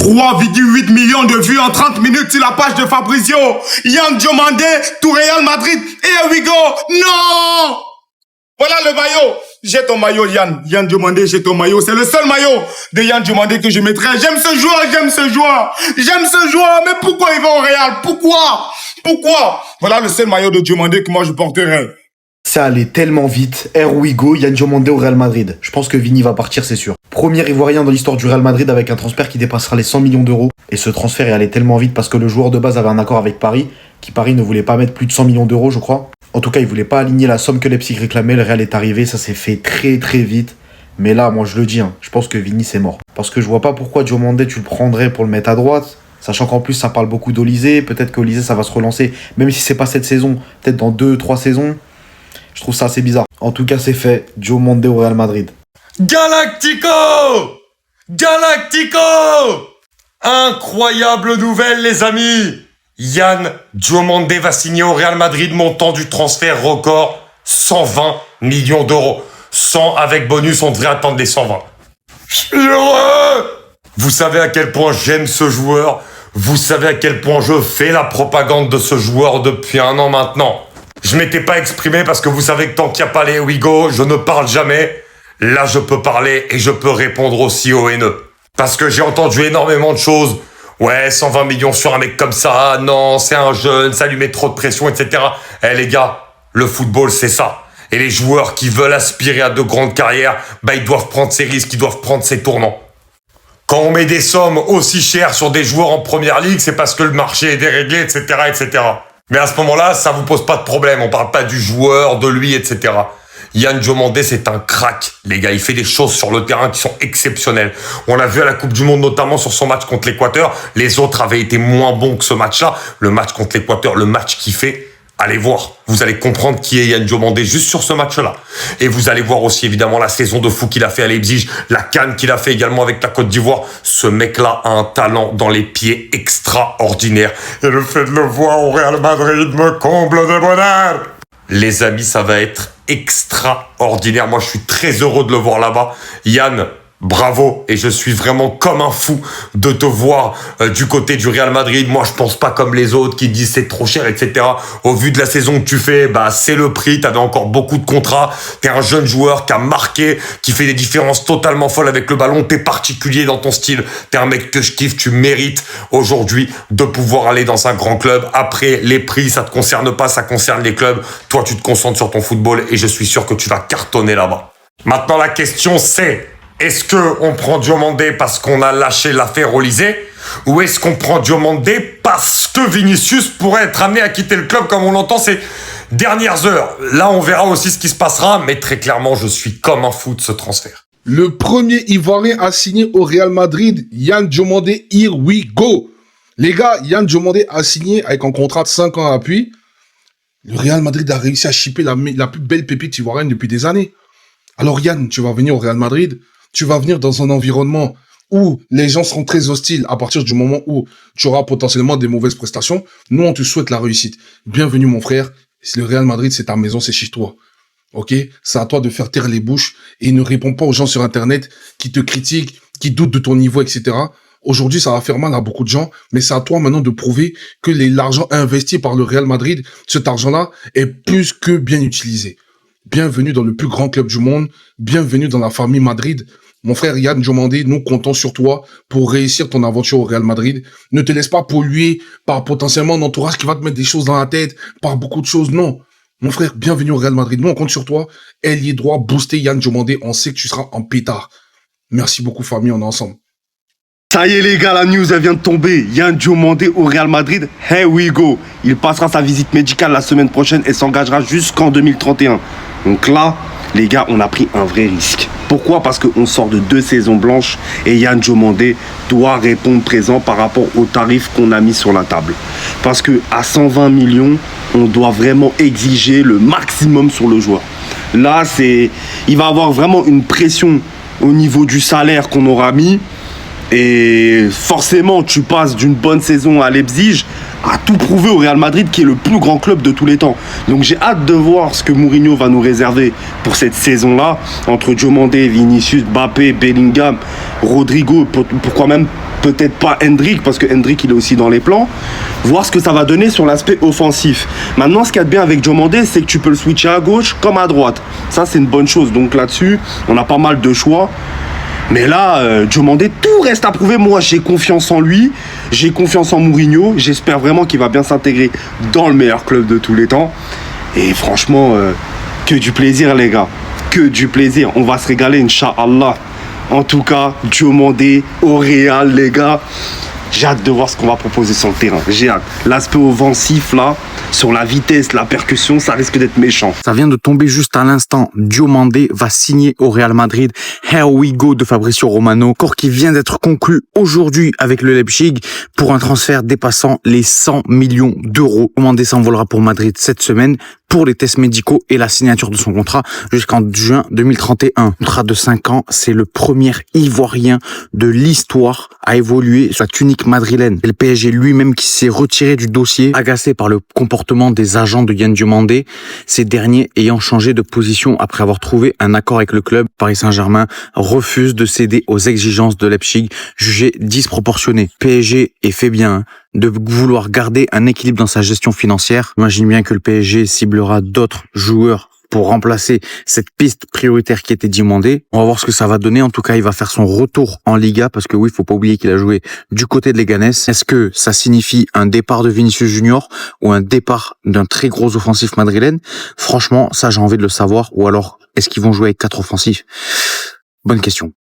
3,8 millions de vues en 30 minutes sur la page de Fabrizio. Yann Diomandé, tout Real Madrid. Et here we go. Non! Voilà le maillot. J'ai ton maillot, Yann. Yann Diomandé, j'ai ton maillot. C'est le seul maillot de Yann Diomandé que je mettrai. J'aime ce joueur, j'aime ce joueur. J'aime ce joueur. Mais pourquoi il va au Real? Pourquoi? Voilà le seul maillot de Diomandé que moi je porterai. Ça allait tellement vite. Here we go, Yann Diomandé au Real Madrid. Je pense que Vini va partir, c'est sûr. Premier Ivoirien dans l'histoire du Real Madrid avec un transfert qui dépassera les 100 millions d'euros. Et ce transfert est allé tellement vite parce que le joueur de base avait un accord avec Paris, qui Paris ne voulait pas mettre plus de 100 millions d'euros, je crois. En tout cas, il voulait pas aligner la somme que Leipzig réclamait. Le Real est arrivé, ça s'est fait très très vite. Mais là, moi je le dis, je pense que Vini c'est mort. Parce que je vois pas pourquoi Diomandé tu le prendrais pour le mettre à droite. Sachant qu'en plus ça parle beaucoup d'Olysée. Peut-être qu'Olysée ça va se relancer. Même si c'est pas cette saison, peut-être dans 2-3 saisons. Je trouve ça assez bizarre. En tout cas, c'est fait. Diomandé au Real Madrid. Galactico! Incroyable nouvelle, les amis! Yann Diomandé va signer au Real Madrid, montant du transfert record 120 millions d'euros. 100 avec bonus, on devrait attendre les 120. Je suis heureux! Vous savez à quel point j'aime ce joueur. Vous savez à quel point je fais la propagande de ce joueur depuis 1 an maintenant. Je m'étais pas exprimé parce que vous savez que tant qu'il n'y a pas les Wigo, je ne parle jamais. Là, je peux parler et je peux répondre aussi aux haineux. Parce que j'ai entendu énormément de choses. Ouais, 120 millions sur un mec comme ça, non, c'est un jeune, ça lui met trop de pression, etc. Eh les gars, le football, c'est ça. Et les joueurs qui veulent aspirer à de grandes carrières, ils doivent prendre ces risques, ils doivent prendre ces tournants. Quand on met des sommes aussi chères sur des joueurs en première ligue, c'est parce que le marché est déréglé, etc., etc. Mais à ce moment-là, ça vous pose pas de problème. On parle pas du joueur, de lui, etc. Yann Diomandé, c'est un crack, les gars. Il fait des choses sur le terrain qui sont exceptionnelles. On l'a vu à la Coupe du Monde, notamment sur son match contre l'Équateur. Les autres avaient été moins bons que ce match-là. Le match contre l'Équateur, le match qu'il fait, allez voir. Vous allez comprendre qui est Yann Diomandé juste sur ce match-là. Et vous allez voir aussi, évidemment, la saison de fou qu'il a fait à Leipzig, la CAN qu'il a fait également avec la Côte d'Ivoire. Ce mec-là a un talent dans les pieds extraordinaire. Et le fait de le voir au Real Madrid me comble de bonheur. Les amis, ça va être extraordinaire. Moi, je suis très heureux de le voir là-bas. Yann, bravo, et je suis vraiment comme un fou de te voir du côté du Real Madrid. Moi, je pense pas comme les autres qui disent c'est trop cher, etc. Au vu de la saison que tu fais, c'est le prix. T'avais encore beaucoup de contrats. T'es un jeune joueur qui a marqué, qui fait des différences totalement folles avec le ballon. T'es particulier dans ton style. T'es un mec que je kiffe. Tu mérites aujourd'hui de pouvoir aller dans un grand club. Après, les prix, ça te concerne pas, ça concerne les clubs. Toi, tu te concentres sur ton football et je suis sûr que tu vas cartonner là-bas. Maintenant, la question c'est... Est-ce qu'on prend Diomandé parce qu'on a lâché l'affaire Olysée ou est-ce qu'on prend Diomandé parce que Vinicius pourrait être amené à quitter le club comme on l'entend ces dernières heures? Là, on verra aussi ce qui se passera, mais très clairement, je suis comme un fou de ce transfert. Le premier Ivoirien à signer au Real Madrid, Yann Diomandé, here we go. Les gars, Yann Diomandé a signé avec un contrat de 5 ans à appui. Le Real Madrid a réussi à chipper la plus belle pépite ivoirienne depuis des années. Alors Yann, tu vas venir au Real Madrid. Tu vas venir dans un environnement où les gens seront très hostiles à partir du moment où tu auras potentiellement des mauvaises prestations. Nous, on te souhaite la réussite. Bienvenue, mon frère. Le Real Madrid, c'est ta maison, c'est chez toi. Ok? C'est à toi de faire taire les bouches et ne réponds pas aux gens sur Internet qui te critiquent, qui doutent de ton niveau, etc. Aujourd'hui, ça va faire mal à beaucoup de gens, mais c'est à toi maintenant de prouver que l'argent investi par le Real Madrid, cet argent-là, est plus que bien utilisé. Bienvenue dans le plus grand club du monde. Bienvenue dans la famille Madrid. Mon frère Yann Diomandé, nous comptons sur toi pour réussir ton aventure au Real Madrid. Ne te laisse pas polluer par potentiellement un entourage qui va te mettre des choses dans la tête, par beaucoup de choses. Non. Mon frère, bienvenue au Real Madrid. Nous, on compte sur toi. Ailier droit, boosté Yann Diomandé. On sait que tu seras en pétard. Merci beaucoup, famille. On est ensemble. Ça y est les gars, la news elle vient de tomber. Yann Diomandé au Real Madrid, here we go. Il passera sa visite médicale la semaine prochaine et s'engagera jusqu'en 2031. Donc là, les gars, on a pris un vrai risque. Pourquoi? Parce qu'on sort de 2 saisons blanches et Yann Diomandé doit répondre présent par rapport aux tarifs qu'on a mis sur la table. Parce que à 120 millions, on doit vraiment exiger le maximum sur le joueur. Là, il va avoir vraiment une pression au niveau du salaire qu'on aura mis. Et forcément, tu passes d'une bonne saison à Leipzig à tout prouver au Real Madrid qui est le plus grand club de tous les temps. Donc j'ai hâte de voir ce que Mourinho va nous réserver pour cette saison-là. Entre Diomandé, Vinicius, Mbappé, Bellingham, Rodrigo, pourquoi même peut-être pas Hendrik, parce que Hendrik il est aussi dans les plans, voir ce que ça va donner sur l'aspect offensif. Maintenant, ce qu'il y a de bien avec Diomandé, c'est que tu peux le switcher à gauche comme à droite. Ça, c'est une bonne chose. Donc là-dessus, on a pas mal de choix. Mais là, Diomandé, tout reste à prouver. Moi, j'ai confiance en lui, j'ai confiance en Mourinho. J'espère vraiment qu'il va bien s'intégrer dans le meilleur club de tous les temps. Et franchement, que du plaisir, les gars. Que du plaisir. On va se régaler, Inch'Allah. En tout cas, Diomandé au Real, les gars. J'ai hâte de voir ce qu'on va proposer sur le terrain. J'ai hâte. L'aspect offensif, là, sur la vitesse, la percussion, ça risque d'être méchant. Ça vient de tomber juste à l'instant. Diomandé va signer au Real Madrid. Here we go de Fabrizio Romano. Accord qui vient d'être conclu aujourd'hui avec le Leipzig pour un transfert dépassant les 100 millions d'euros. Diomandé s'envolera pour Madrid cette semaine pour les tests médicaux et la signature de son contrat jusqu'en juin 2031. Contrat de 5 ans, c'est le premier Ivoirien de l'histoire à évoluer sur la tunique madrilène. C'est le PSG lui-même qui s'est retiré du dossier, agacé par le comportement des agents de Yann Diomandé, ces derniers ayant changé de position après avoir trouvé un accord avec le club. Paris Saint-Germain refuse de céder aux exigences de Leipzig, jugées disproportionnées. PSG est fait bien de vouloir garder un équilibre dans sa gestion financière. Imagine bien que le PSG ciblera d'autres joueurs pour remplacer cette piste prioritaire qui était Diomandé. On va voir ce que ça va donner. En tout cas, il va faire son retour en Liga parce que oui, il faut pas oublier qu'il a joué du côté de Leganés. Est-ce que ça signifie un départ de Vinicius Junior ou un départ d'un très gros offensif madrilène? Franchement, ça, j'ai envie de le savoir. Ou alors, est-ce qu'ils vont jouer avec 4 offensifs? Bonne question.